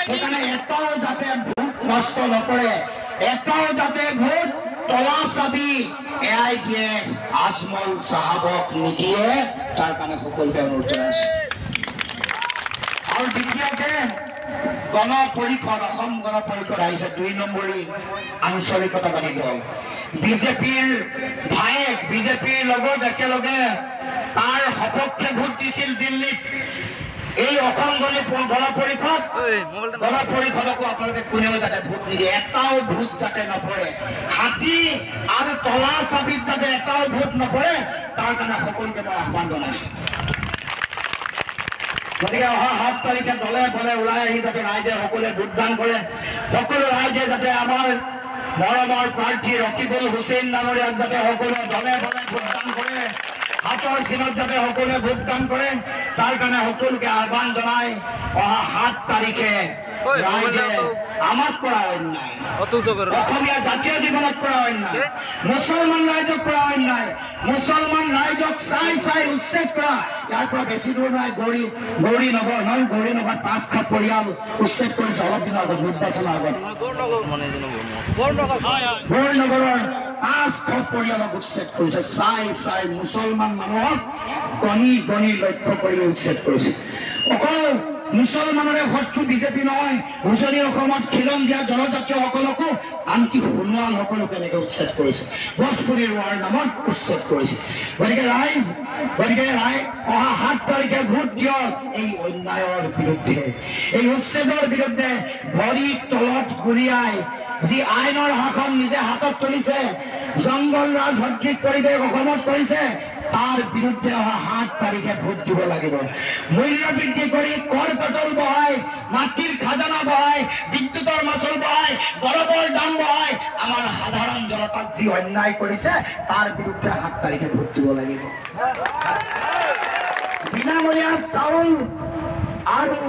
সেইকাৰণে এটাও যাতে ভোট নষ্ট নকৰে, এটাও যাতে ভোট তলা চাবি এয়াই দিয়ে আজমল চাহাবক নিদিয়ে, তাৰ কাৰণে সকলোকে অনুৰোধ জনাইছো। আৰু দ্বিতীয়তে গণ পৰিষদ, অসম গণ পৰিষদ আহিছে ২ নম্বৰী আঞ্চলিকতাবাদী দল। বিজেপিৰ ভায়েক, বিজেপিৰ লগত একেলগে তাৰ সপক্ষে ভোট দিছিল দিল্লীত। এই অসম গণ পৰিষদকো আপোনালোকে কোনেও যাতে ভোট নিদিয়ে, এটাও ভোট যাতে নপৰে, হাতী আৰু তলা চাবিত যাতে এটাও ভোট নপৰে, তাৰ কাৰণে সকলোকে মই আহ্বান জনাইছো। গতিকে অহা ৭ তাৰিখে দলে বলে ওলাই আহি যাতে ৰাইজে সকলোৱে ভোটদান কৰে, সকলো ৰাইজে যাতে আমাৰ মৰমৰ প্ৰাৰ্থী ৰকিবুল হুছেইন ডাঙৰীয়াক যাতে সকলোৱে দলে বলে ভোটদান কৰে, হাতৰ চিনত যাতে সকলোৱে ভোটদান কৰে, তাৰ কাৰণে সকলোকে আহ্বান জনাই অহা ৭ তাৰিখে ৰাইজে আমাক কৰা অন্যায়, অসমীয়া জাতীয় জীৱনত কৰা অন্যায়, মুছলমান ৰাইজক কৰা অন্যায়, মুছলমান ৰাইজক চাই চাই উচ্ছেদ কৰা, ইয়াৰ পৰা বেছি দূৰ নাই। গৌৰীনগৰ ৫শ পৰিয়াল উচ্ছেদ কৰিছে অলপ দিনৰ আগত, নিৰ্বাচনৰ আগত। গৌৰীনগৰৰ ৫শ পৰিয়ালক উচ্ছেদ কৰিছে, চাই চাই মুছলমান মানুহক গণি গণি লক্ষ্য কৰি উচ্ছেদ কৰিছে। অকল মুছলমানৰে শত্ৰু বিজেপি নহয়, উজনি অসমত খিলঞ্জীয়া জনজাতীয়সকলকো, আনকি সোণোৱালসকলকো এনেকে উচ্ছেদ কৰিছে, গছপুলি ৰোৱাৰ নামত উচ্ছেদ কৰিছে। গতিকে অহা ৭ তাৰিখে ভোট দিয়ক এই অন্যায়ৰ বিৰুদ্ধে, এই উচ্ছেদৰ বিৰুদ্ধে। ভৰিৰ তলত গুৰিয়াই যি আইনৰ শাসন নিজে হাতত তুলিছে, জংগল ৰাজ সদৃশ পৰিৱেশ অসমত কৰিছে, তাৰ বিৰুদ্ধে অহা ৭ তাৰিখে ভোট দিব লাগিব। মূল্য বৃদ্ধি কৰি কৰ পেট্ৰল বঢ়াই, মাটিৰ খাজানা বঢ়াই, বিদ্যুতৰ মাচুল বঢ়াই, দৰৱৰ দাম বঢ়াই আমাৰ সাধাৰণ জনতাক যি অন্যায় কৰিছে, তাৰ বিৰুদ্ধে ৭ তাৰিখে ভোট দিব লাগিব। বিনামূলীয়া চাউল আৰু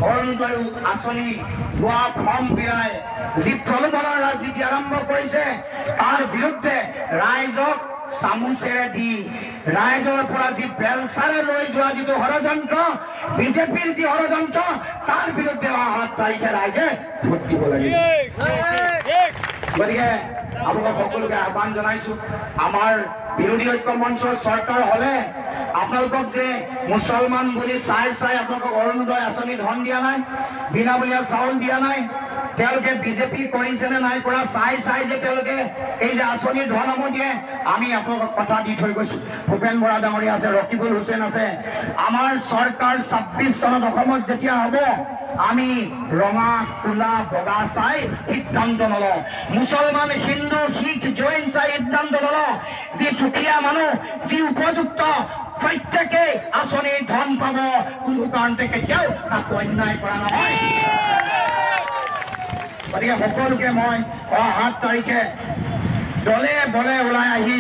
অৰুণোদয় আঁচনি ভুৱা ফৰ্ম বিলাই যি প্ৰলোভনৰ ৰাজনীতি আৰম্ভ কৰিছে, তাৰ বিৰুদ্ধে ৰাইজক চামুচেৰে দি ৰাইজৰ পৰা যি বেলচাৰে লৈ যোৱা যিটো ষড়যন্ত্ৰ, বিজেপিৰ যি ষড়যন্ত্ৰ, তাৰ বিৰুদ্ধে অহা ৭ তাৰিখে ৰাইজে ভোট দিব লাগিব। গতিকে আপোনালোক সকলোকে আহ্বান জনাইছো, আমাৰ বিৰোধী ঐক্য মঞ্চৰ চৰকাৰ হলে আপোনালোকক যে মুছলমান বুলি চাই চাই আপোনালোকক অৰুণোদয় আঁচনি ধন দিয়া নাই, বিনামূলীয়া চাউল দিয়া নাই, তেওঁলোকে বিজেপি কৰিছে নে নাই কৰা চাই চাই যে তেওঁলোকে এই যে আঁচনিৰ ধনসমূহ দিয়ে, আমি আপোনালোকক কথা দি থৈ গৈছো। ভূপেন বৰা ডাঙৰীয়া আছে, ৰকিবুল হুছেইন আছে, আমাৰ চৰকাৰ ২৬ চনত অসমত যেতিয়া হ'ব, আমি ৰঙা কোলা বগা চাই সিদ্ধান্ত নলওঁ, মুছলমান হিন্দু শিখ জৈন চাই সিদ্ধান্ত নলওঁ। যি দুখীয়া মানুহ, যি উপযুক্ত, প্ৰত্যেকেই আঁচনিৰ ধন পাব, কোনো কাৰণতে কেতিয়াও তাক অন্যায় কৰা নহয়। গতিকে সকলোকে মই অহা ৭ তাৰিখে দলে বলে ওলাই আহি